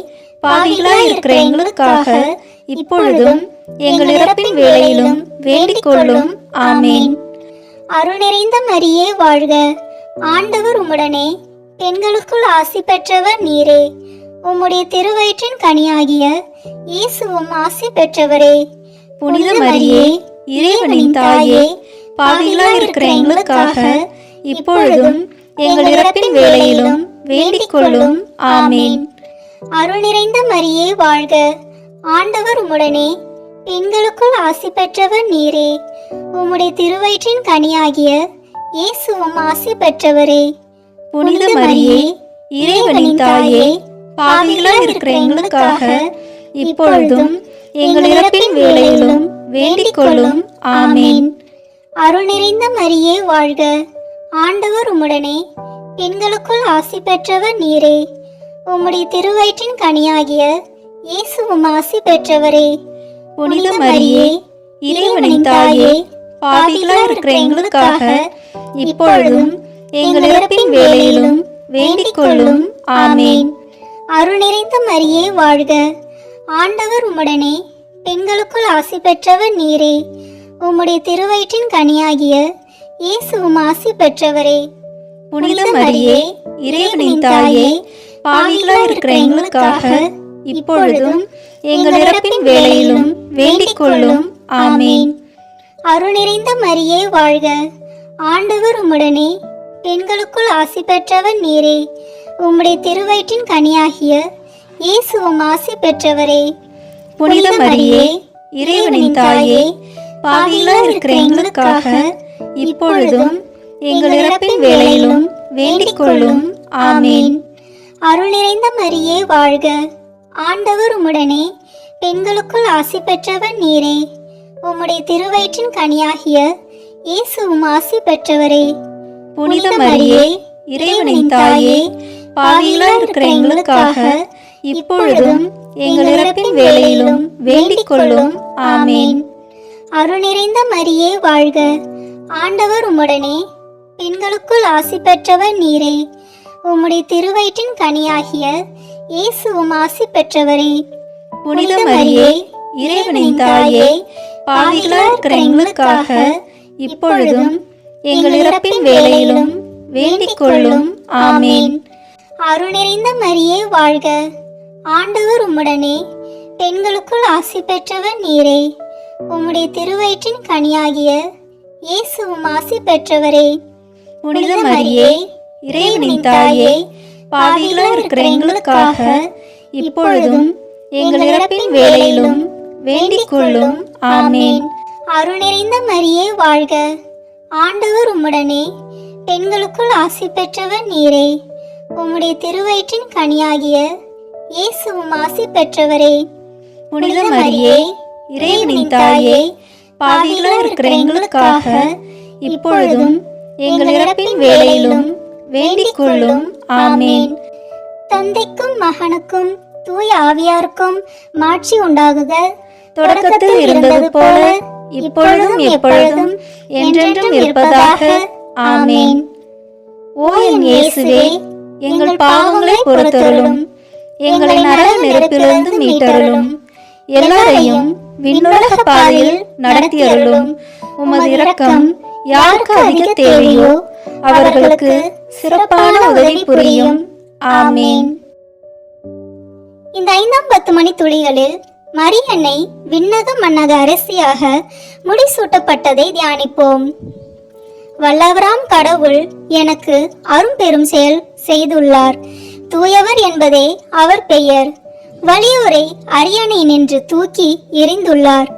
பாவிகளாய் இருக்கிற எங்களுக்காக இப்பொழுதும் எங்கள் இறப்பின் வேளையிலும் வேண்டிக் கொள்ளும். ஆமேன். அருள் நிறைந்த மரியே வாழ்க. ஆண்டவர் உம்முடனே, பெண்களுக்குள் ஆசி பெற்றவர் நீரே. உம்முடைய திருவயிற்றின் கனியாகிய இயேசுவும் ஆசி பெற்றவரே. புனித மரியே, இறைவனின் தாயே, பாவிகளாய் இருக்கிற எங்களுக்காக இப்பொழுதும் எங்கள் இறப்பின் வேளையிலும் வேண்டிக் கொள்ளும். ஆமேன். அருள் நிறைந்த மரியே வாழ்க. ஆண்டவர் உம்முடனே, பெண்களுக்குள் ஆசி பெற்றவர் நீரே. உம்முடைய திருவயிற்றின் கனியாகிய இயேசுவும் ஆசி பெற்றவரே. புனித மரியே, இறைவனின் தாயே, பாவிகளாய் இருக்கிற எங்களுக்காக இப்பொழுதும் எங்கள் இறப்பின் வேளையிலும் வேண்டிக் கொள்ளும். ஆமேன். அருள் நிறைந்த மரியே வாழ்க. ஆண்டவர் உம்முடனே, பெண்களுக்குள் ஆசி பெற்றவர் நீரே. உம்முடைய திருவயிற்றின் கனியாகிய இயேசுவும் ஆசி பெற்றவரே. புனித மரியே, இறைவனின் தாயே, பாவிகளாய் இருக்கிற எங்களுக்காக இப்பொழுதும் எங்கள் இறப்பின் வேளையிலும் வேண்டிக் கொள்ளும். ஆமேன். அருள் நிறைந்த மரியே வாழ்க. ஆண்டவர் உம்முடனே, பெண்களுக்குள் ஆசி பெற்றவர் நீரே. உம்முடைய திருவயிற்றின் கனியாகிய இயேசுவும் ஆசி பெற்றவரே. புனித மரியே, இறைவனின் தாயே, பாவிகளாய் இருக்கிற எங்களுக்காக இப்பொழுதும் எங்கள் இறப்பின் வேளையிலும் வேண்டிக் கொள்ளும். ஆமேன். அருள் நிறைந்த மரியே வாழ்க. ஆண்டவர் உம்முடனே, பெண்களுக்குள் ஆசி பெற்றவர் நீரே. உம்முடைய திருவயிற்றின் கனியாகிய இயேசுவும் ஆசி பெற்றவரே. புனித மரியே, இறைவனின் தாயே, பாவிகளாய் இருக்கிற எங்களுக்காக இப்பொழுதும் எங்கள் இறப்பின் வேளையிலும் வேண்டிக் கொள்ளும். ஆமேன். அருள் நிறைந்த மரியே வாழ்க. ஆண்டவர் உம்முடனே, பெண்களுக்குள் ஆசி பெற்றவர் நீரே. உம்முடைய திருவயிற்றின் கனியாகிய இயேசுவும் ஆசி பெற்றவரே. புனித மரியே, இறைவனின் தாயே, பாவிகளாய் இருக்கிற எங்களுக்காக இப்பொழுதும் எங்கள் இறப்பின் வேளையிலும் வேண்டிக் கொள்ளும். ஆமேன். அருள் நிறைந்த மரியே வாழ்க. ஆண்டவர் உம்முடனே, பெண்களுக்குள் ஆசி பெற்றவர் நீரே. உம்முடைய திருவயிற்றின் கனியாகிய இயேசுவும் ஆசி பெற்றவரே. புனித மரியே, இறைவனின் தாயே, பாவிகளாய் இருக்கிற எங்களுக்காக இப்பொழுதும் எங்கள் இறப்பின் வேளையிலும் வேண்டிக் கொள்ளும். ஆமேன். அருள் நிறைந்த மரியே வாழ்க. ஆண்டவர் உம்முடனே, பெண்களுக்குள் ஆசி பெற்றவர் நீரே. உம்முடைய திருவயிற்றின் கனியாகிய இயேசுவும் ஆசி பெற்றவரே. புனித மரியே, இறைவனின் தாயே, பாவிகளாய் இருக்கிற எங்களுக்காக இப்பொழுதும் எங்கள் இறப்பின் வேளையிலும் வேண்டிக் கொள்ளும். ஆமேன். அருள் நிறைந்த மரியே வாழ்க. ஆண்டவர் உம்முடனே, பெண்களுக்குள் ஆசி பெற்றவர் நீரே. உம்முடைய திருவயிற்றின் கனியாகிய இயேசுவும் ஆசி பெற்றவரே. புனித மரியே, இறைவனின் தாயே, பாவிகளாய் இருக்கிற எங்களுக்காக இப்பொழுதும் எங்கள் இறப்பின் வேளையிலும் வேண்டிக் கொள்ளும். ஆமேன். தந்தைக்கும் மகனுக்கும் தூய ஆவியாருக்கும் மாட்சி உண்டாகுக. தொடக்கத்தில் இருந்தது போல இப்பொழுதும் எப்பொழுதும் என்றென்றும் இருப்பதாக. ஆமேன். ஓ என் இயேசுவே, எங்கள் பாவங்களை பொறுத்தருளும். எங்களை நரக நெருப்பிலிருந்து மீட்டருளும். எல்லாரையும் விண்ணுலக பாதையில் நடத்தியருளும். உமது இரக்கம் யாருக்கு அதிக தேவையோ அவர்களுக்கு சிறப்பான உதவி புரியும். ஆமேன். இந்த 5ஆம் 10 மணி துளிகளில் மரியன்னை விண்ணக மன்னக அரசியாக முடிசூட்டப்பட்டதை தியானிப்போம். வல்லவராம் கடவுள் எனக்கு அரும்பெரும் செயல் செய்துள்ளார். தூயவர் என்பதே அவர் பெயர். வலியோரை அரியணை நின்று தூக்கி எறிந்துள்ளார்.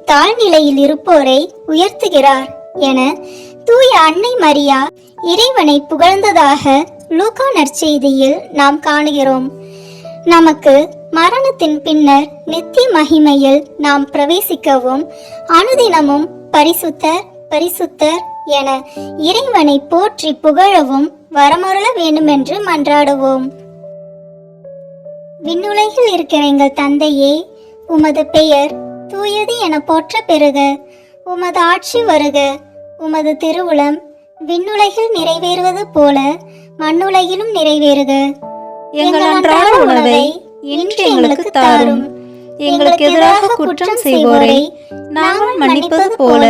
தாழ்நிலையில் இருப்போரை உயர்த்துகிறார் என தூய அன்னை மரியா இறைவனை புகழ்ந்ததாக லூக்கா நற்செய்தியில் நாம் காணுகிறோம். நமக்கு மரணத்தின் பின்னர் நித்திய மகிமையில் நாம் பிரவேசிக்கவும் அனுதினமும் பரிசுத்தர் பரிசுத்தர் என இறைவனை போற்றி புகழவும் வரமருள வேண்டுமென்று மன்றாடுவோம். விண்ணுலகில் இருக்கிற எங்கள் தந்தையே, உமது பெயர் தூயது என போற்ற பெறுக. உமது ஆட்சி வருக. உமது திருவுளம் விண்ணுலகில் நிறைவேறுவது போல மண்ணுலகிலும் நிறைவேறுக. எங்கள் அன்றாட உணவை இன்று எங்களுக்கு தாரும். எங்களுக்கு எதிராக குற்றம் செய்வோரை நாங்கள் மன்னிப்பது போல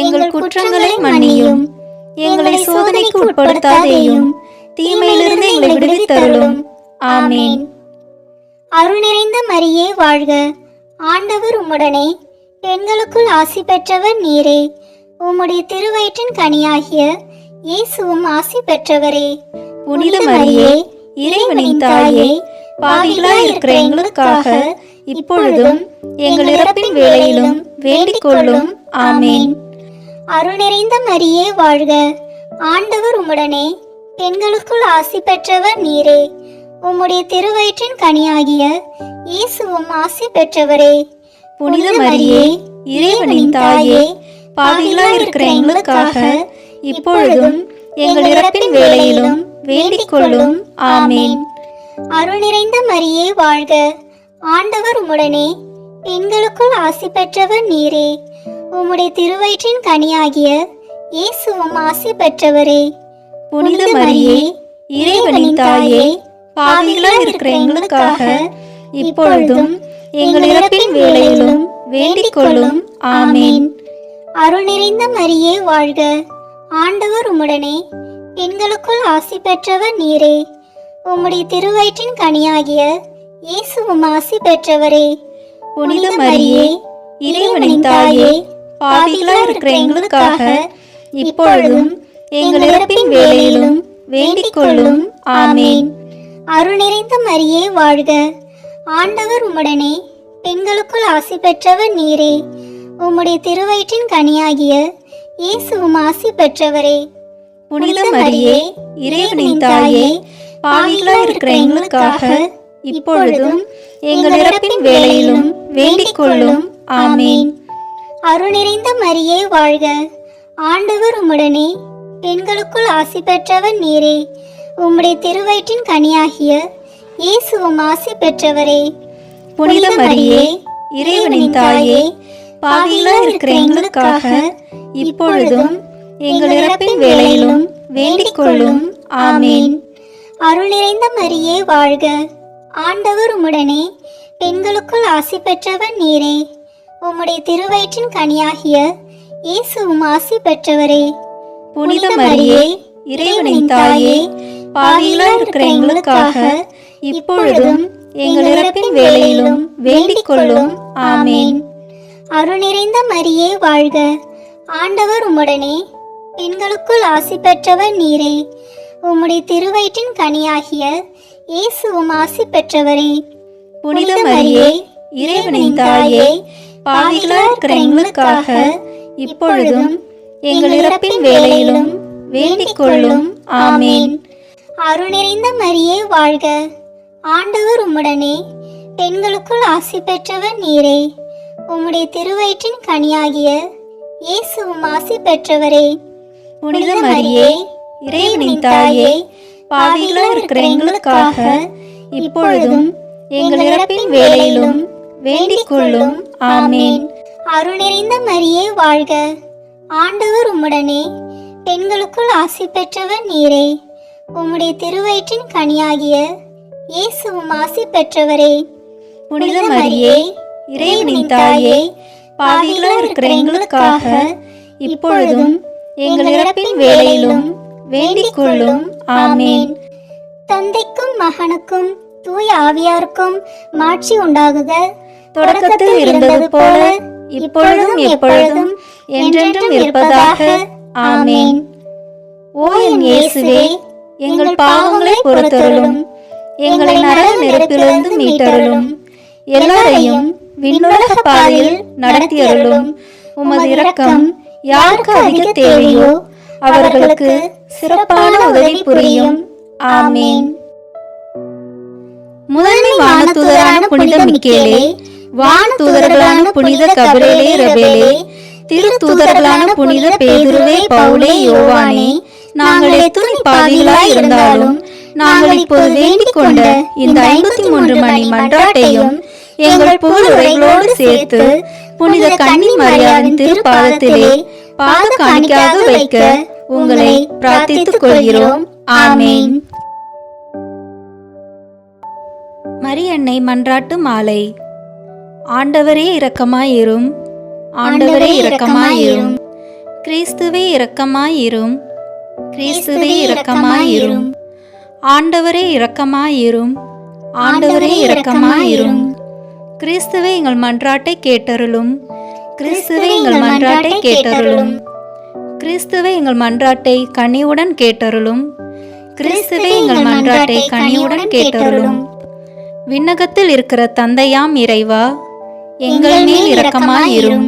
எங்கள் குற்றங்களை மன்னியும். எங்களை சோதனைக்கு உட்படுத்தாதேயும், தீமையிலிருந்து எங்களை விடுவித்தருளும். ஆமேன். அருள் நிறைந்த மரியே வாழ்க. ஆண்டவர் உம்முடனே, பெண்களுக்குள் ஆசி பெற்றவர் நீரே. உம்முடைய திருவயிற்றின் கனியாகிய இயேசுவும் ஆசி பெற்றவரே. புனித மரியே, இறைவனின் தாயே, பாவிகளாய் இருக்கிற எங்களுக்காக இப்பொழுதும் எங்கள் இறப்பின் வேளையிலும் வேண்டிக் கொள்ளும். ஆமேன். அருள் நிறைந்த மரியே வாழ்க. ஆண்டவர் உம்முடனே, பெண்களுக்குள் ஆசி பெற்றவர் நீரே. உம்முடைய திருவயிற்றின் கனியாகிய இயேசுவும் ஆசி பெற்றவரே. புனித மரியே, இறைவனின் தாயே, பாவிகளாய் இருக்கிற எங்களுக்காக இப்பொழுதும் எங்கள் இறப்பின் வேளையிலும் வேண்டிக் கொள்ளும். ஆமேன். அருள் நிறைந்த மரியே வாழ்க. ஆண்டவர் உம்முடனே, பெண்களுக்குள் ஆசி பெற்றவர் நீரே. உம்முடைய திருவயிற்றின் கனியாகிய இயேசுவும் ஆசி பெற்றவரே. புனித மரியே, இறைவனின் தாயே, பாவிகளாய் இருக்கிற எங்களுக்காக இப்பொழுதும் எங்கள் இறப்பின் வேளையிலும் வேண்டிக் கொள்ளும். ஆமேன். அருள் நிறைந்த மரியே வாழ்க. ஆண்டவர் உம்முடனே, பெண்களுக்குள் ஆசி பெற்றவர் நீரே. உம்முடைய திருவயிற்றின் கனியாகிய இயேசுவும் ஆசி பெற்றவரே. புனித மரியே, இறைவனின் தாயே, பாவிகளாய் இருக்கிற எங்களுக்காக இப்பொழுதும் எங்கள் இறப்பின் வேளையிலும் வேண்டிக் கொள்ளும். ஆமேன். அருள் நிறைந்த மரியே வாழ்க. ஆண்டவர் உம்முடனே, பெண்களுக்குள் ஆசி பெற்றவர் நீரே. உம்முடைய திருவயிற்றின் கனியாகிய இயேசுவும் ஆசி பெற்றவரே. புனித மரியே, இறைவனின் தாயே, பாவிகளாய் இருக்கிற எங்களுக்காக இப்பொழுதும் எங்கள் இறப்பின் வேளையிலும் வேண்டிக் கொள்ளும். ஆமேன். அருள் நிறைந்த மரியே வாழ்க. ஆண்டவர் உம்முடனே, பெண்களுக்குள் ஆசி பெற்றவர் நீரே. உம்முடைய திருவயிற்றின் கனியாகிய இயேசுவும் ஆசி பெற்றவரே. புனித மரியே, இறைவனின் தாயே, பாவிகளாய் இருக்கிற எங்களுக்காக இப்பொழுதும் எங்கள் இறப்பின் வேளையிலும் வேண்டிக் கொள்ளும். ஆமேன். அருள் நிறைந்த மரியே வாழ்க. ஆண்டவர் உம்முடனே, பெண்களுக்குள் ஆசி பெற்றவர் நீரே. உம்முடைய திருவயிற்றின் கனியாகிய இயேசுவும் ஆசி பெற்றவரே. புனித மரியே, இறைவனின் தாயே, பாவிகளாய் இருக்கிற எங்களுக்காக இப்பொழுதும் எங்கள் இறப்பின் வேளையிலும் வேண்டிக் கொள்ளும். ஆமேன். அருள் நிறைந்த மரியே வாழ்க. ஆண்டவர் உம்முடனே, பெண்களுக்குள் ஆசி பெற்றவர் நீரே. உம்முடைய திருவயிற்றின் கனியாகிய இயேசுவும் ஆசி பெற்றவரே. புனித மரியே, இறைவனின் தாயே, பாவிகளாய் இருக்கிற எங்களுக்காக இப்பொழுதும் எங்கள் இறப்பின் வேளையிலும் வேண்டிக் கொள்ளும். ஆமேன். அருள் நிறைந்த மரியே வாழ்க. ஆண்டவர் உம்முடனே, பெண்களுக்குள் ஆசி பெற்றவர் நீரே. உம்முடைய திருவயிற்றின் கனியாகிய இயேசுவும் ஆசி பெற்றவரே. புனித மரியே, இறைவனின் தாயே, பாவிகளாய் இருக்கிற எங்களுக்காக இப்பொழுதும் எங்கள் இறப்பின் வேளையிலும் வேண்டிக் கொள்ளும். ஆமேன். அருள் நிறைந்த மரியே வாழ்க. ஆண்டவர் உம்முடனே, பெண்களுக்குள் ஆசி பெற்றவர் நீரே. உம்முடைய திருவயிற்றின் கனியாகிய இயேசுவும் ஆசி பெற்றவரே. புனித மரியே, இறைவனின் தாயே, பாவிகளாய் இருக்கிற எங்களுக்காக இப்பொழுதும் எங்கள் இறப்பின் வேளையிலும் வேண்டிக் கொள்ளும். ஆமேன். தந்தைக்கும் மகனுக்கும் தூய ஆவியாருக்கும் மாட்சி உண்டாகுக. தொடக்கத்தில் இருந்தது போல இப்பொழுதும் எப்பொழுதும் என்றென்றும் இருப்பதாக. ஆமேன். ஓ என் இயேசுவே, எங்கள் பாவங்களை பொறுத்தருளும், எங்களை நரக நெருப்பிலிருந்து மீட்டருளும், எல்லாரையும் விண்ணுலக பாதையில் நடத்தியருளும். உமது இரக்கம் யாருக்கு அதிக தேவையோ அவர்களுக்கு சிறப்பான உதவி புரியும். ஆமேன். முதன்மை வானதூதரான புனித மிக்கேலே, வானதூதர்களான புனித கபிரேலே ரபேலே, திருத்தூதர்களான புனித பேதுருவே பவுலே யோவானே, நாங்கள் எத்துணை பாவிகளாய் இருந்தாலும் நாங்கள் இப்போது வேண்டிக் கொண்ட இந்த 53 மணி மன்றாட்டையும் எங்கள் புகழுரைகளோடு சேர்த்து புனித கன்னி மரியாவின் திருப்பாதத்திலே பாத காணிக்கையாக வைக்க உங்களை பிரார்த்தித்துக் கொள்கிறோம். ஆமேன். மரியன்னை மன்றாட்டு மாலை. ஆண்டவரே இரக்கமாயிரும், ஆண்டவரே இரக்கமாயிரும், கிறிஸ்துவே இரக்கமாயிரும், கிறிஸ்துவே இரக்கமாயிரும், ஆண்டவரே இரக்கமாயிரும், ஆண்டவரே இரக்கமாயிரும், கிறிஸ்துவே எங்கள் மன்றாட்டை கேட்டருளும், கிறிஸ்துவே எங்கள் மன்றாட்டை கேட்டருளும், கிறிஸ்துவே எங்கள் மன்றாட்டை கனிவுடன் கேட்டருளும், கிறிஸ்துவே எங்கள் மன்றாட்டை கனிவுடன் கேட்டருளும். விண்ணகத்தில் இருக்கிற தந்தையாம் இறைவா, எங்கள் மேல் இரக்கமாயிரும்.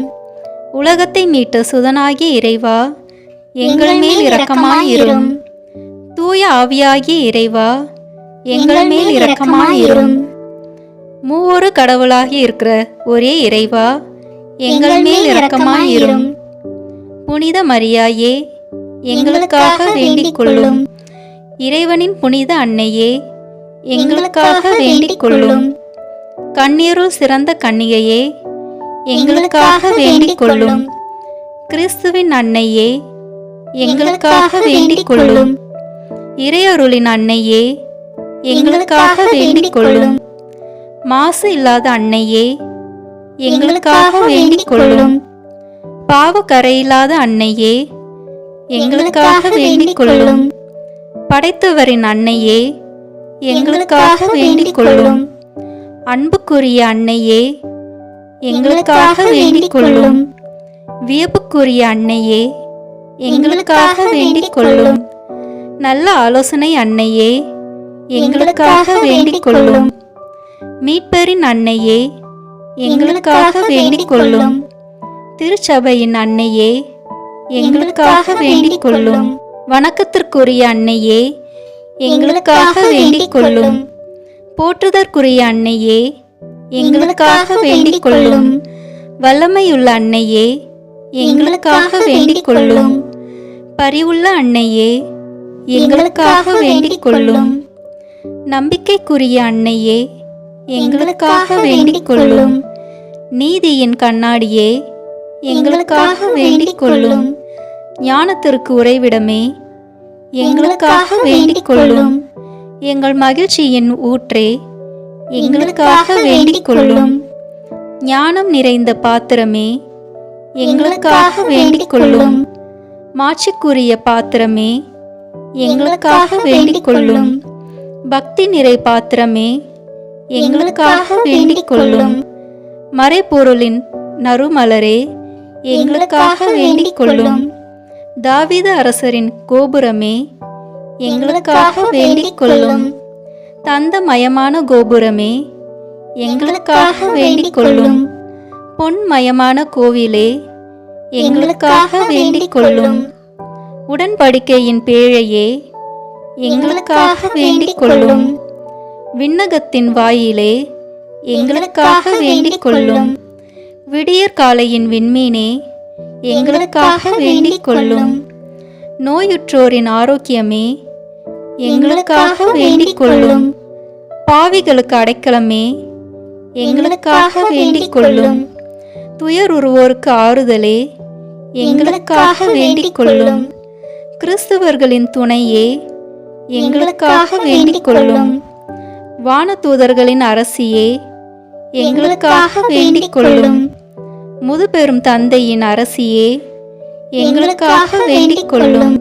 உலகத்தை மீட்ட சுதனாகிய இறைவா, எங்கள் மேல் இரக்கமாயிரும். தூய ஆவியாகிய இறைவா, எங்கள் மேல் இரக்கமாயிரும். மூவொரு கடவுளாகி இருக்கிற ஒரே இறைவா, எங்கள் மேல் இரக்கமாயிரும். புனித மரியாயே, எங்களுக்காக வேண்டிக் கொள்ளும். இறைவனின் புனித அன்னையே, எங்களுக்காக வேண்டிக் கொள்ளும். கண்ணீருள் சிறந்த கன்னிகையே, எங்களுக்காக வேண்டிக் கொள்ளும். கிறிஸ்துவின் அன்னையே, எங்களுக்காக வேண்டிக் கொள்ளும். இறையருளின் அன்னையே, எங்களுக்காக வேண்டிக் கொள்ளும். மாசு இல்லாத அன்னையே, எங்களுக்காக வேண்டிக் கொள்ளும். பாவ கரையில்லாத அன்னையே, எங்களுக்காக வேண்டிக் கொள்ளும். படைத்தவரின் அன்னையே, எங்களுக்காக வேண்டிக் கொள்ளும். அன்புக்குரிய அன்னையே, எங்களுக்காக வேண்டிக் கொள்ளும். வியப்புக்குரிய அன்னையே, எங்களுக்காக வேண்டிக் கொள்ளும். நல்ல ஆலோசனை அன்னையே, எங்களுக்காக வேண்டிக் கொள்ளும். மீட்பரின் அன்னையே, எங்களுக்காக வேண்டிக் கொள்ளும். திருச்சபையின் அன்னையே, எங்களுக்காக வேண்டிக் கொள்ளும். வணக்கத்திற்குரிய அன்னையே, எங்களுக்காக வேண்டிக் கொள்ளும். போற்றுதற்குரிய அன்னையே, எங்களுக்காக வேண்டிக் கொள்ளும். வல்லமையுள்ள அன்னையே, எங்களுக்காக வேண்டிக் கொள்ளும். பரிவுள்ள அன்னையே, எங்களுக்காக வேண்டிக் கொள்ளும். நம்பிக்கைக்குரிய அன்னையே, எங்களுக்காக வேண்டிக் கொள்ளும். நீதியின் கண்ணாடியே, எங்களுக்காக வேண்டிக் கொள்ளும். ஞானத்திற்கு உறைவிடமே, எங்களுக்காக வேண்டிக் கொள்ளும். எங்கள் மகிழ்ச்சியின் ஊற்றே, எங்களுக்காக வேண்டிக் கொள்ளும். ஞானம் நிறைந்த பாத்திரமே, எங்களுக்காக வேண்டிக் கொள்ளும். மாட்சிக்குரிய பாத்திரமே, எங்களுக்காக வேண்டிக் கொள்ளும். பக்தி நிறை பாத்திரமே, எங்களுக்காக வேண்டிக் கொள்ளும். மறைபொருளின் நறுமலரே, எங்களுக்காக வேண்டிக் கொள்ளும். தாவீது அரசரின் கோபுரமே, எங்களுக்காக வேண்டிக் கொள்ளும். தந்தமயமான கோபுரமே, எங்களுக்காக வேண்டிக் கொள்ளும். பொன்மயமான கோவிலே, எங்களுக்காக வேண்டிக் கொள்ளும். உடன்படிக்கையின் பேழையே, எங்களுக்காக வேண்டிக் கொள்ளும். விண்ணகத்தின் வாயிலே, எங்களுக்காக வேண்டிக் கொள்ளும். விடியற்காலையின் விண்மீனே, எங்களுக்காக வேண்டிக் கொள்ளும். நோயுற்றோரின் ஆரோக்கியமே, எங்களுக்காக வேண்டிக் கொள்ளும். பாவிகளுக்கு அடைக்கலமே, எங்களுக்காக வேண்டிக் கொள்ளும். துயருருவோருக்கு ஆறுதலே, எங்களுக்காக வேண்டிக் கொள்ளும். கிறிஸ்துவர்களின் துணையே, எங்களுக்காக வேண்டிக் கொள்ளும். வானதூதர்களின் அரசியே, எங்களுக்காக வேண்டிக் கொள்ளும். முதுபெரும் தந்தையின் அரசியே, எங்களுக்காக வேண்டிக் கொள்ளும்.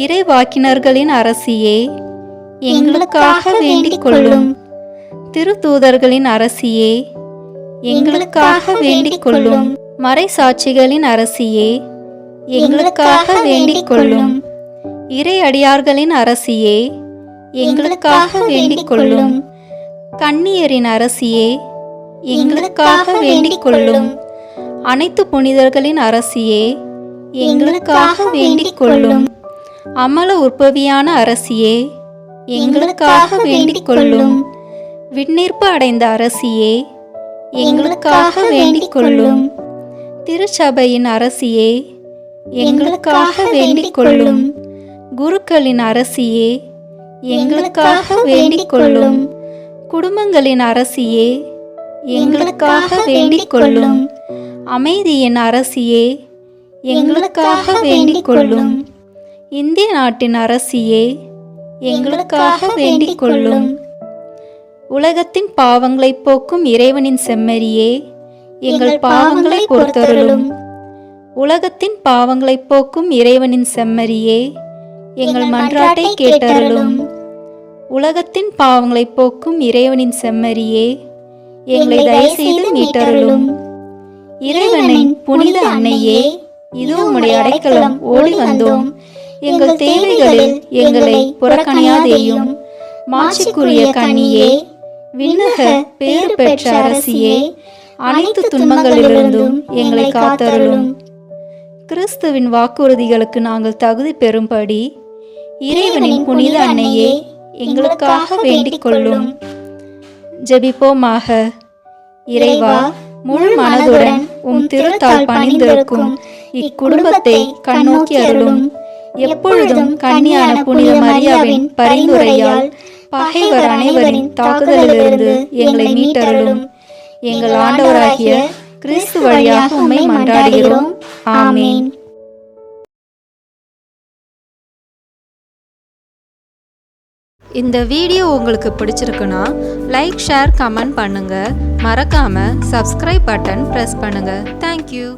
இறைவாக்கினர்களின் அரசியே, எங்களுக்காக வேண்டிக் கொள்ளும். திருத்தூதர்களின் அரசியே, எங்களுக்காக வேண்டிக் கொள்ளும். மறைசாட்சிகளின் அரசியே, எங்களுக்காக வேண்டிக் கொள்ளும். இறை அடியார்களின் அரசியே, எங்களுக்காக வேண்டிக் கொள்ளும். கன்னியரின் அரசியே, எங்களுக்காக வேண்டிக் கொள்ளும். அனைத்து புனிதர்களின் அரசியே, எங்களுக்காக வேண்டிக் கொள்ளும். அமல உற்பவியான அரசியே, எங்களுக்காக வேண்டிக் கொள்ளும். விண்ணீர்ப்பு அடைந்த அரசியே, எங்களுக்காக வேண்டிக் கொள்ளும். திருச்சபையின் அரசியே, எங்களுக்காக வேண்டிக் கொள்ளும். குருக்களின் அரசியே, எங்களுக்காக வேண்டிக் கொள்ளும். குடும்பங்களின் அரசியே, எங்களுக்காக வேண்டிக் கொள்ளும். அமைதியின் அரசியே, எங்களுக்காக வேண்டிக் கொள்ளும். இந்திய நாட்டின் அரசியே, எங்களுக்காக வேண்டிக் கொள்ளும். உலகத்தின் பாவங்களை போக்கும் இறைவனின் செம்மறியே, எங்கள் பாவங்களை பொறுத்தருளும். உலகத்தின் பாவங்களை போக்கும் இறைவனின் செம்மறியே, எங்கள் மன்றாட்டை கேட்டருளும். உலகத்தின் பாவங்களை போக்கும் இறைவனின் செம்மறியே, எங்களை தயவுசெய்து மீட்டருளும். இறைவனின் புனித அன்னையே, இதோ உம்முடைய அடைக்கலம் ஓடி வந்தோம். எங்கள் தேவைகளில் எங்களை புறக்கணியாதேயும். மாட்சிக்குரிய கன்னியே, விண்ணக பேறு பெற்ற அரசியே, அனைத்து துன்பங்களிலிருந்தும் எங்களை காத்தருளும். கிறிஸ்துவின் வாக்குறுதிகளுக்கு நாங்கள் தகுதி பெறும்படி இறைவனின் புனித அன்னையே, எங்களுக்காக வேண்டிக் கொள்ளும். ஜெபிப்போமாக. இறைவா, முழு மனதுடன் உம் திருத்தால் பணிந்திருக்கும் இக்குடும்பத்தை கண்ணோக்கி அருளும். எப்பொழுதும் கன்னியான புனித மரியாவின் பரிந்துரையால் பகைவர் அனைவரின் தாக்குதலிலிருந்து எங்களை மீட்டருளும். எங்கள் ஆண்டவராகிய கிறிஸ்து வழியாக உம்மை மன்றாடுகிறோம். ஆமீன். இந்த வீடியோ உங்களுக்கு பிடிச்சிருக்குன்னா லைக், ஷேர், கமெண்ட் பண்ணுங்க. மறக்காம சப்ஸ்கிரைப் பட்டன் பிரஸ் பண்ணுங்க. தேங்க்யூ.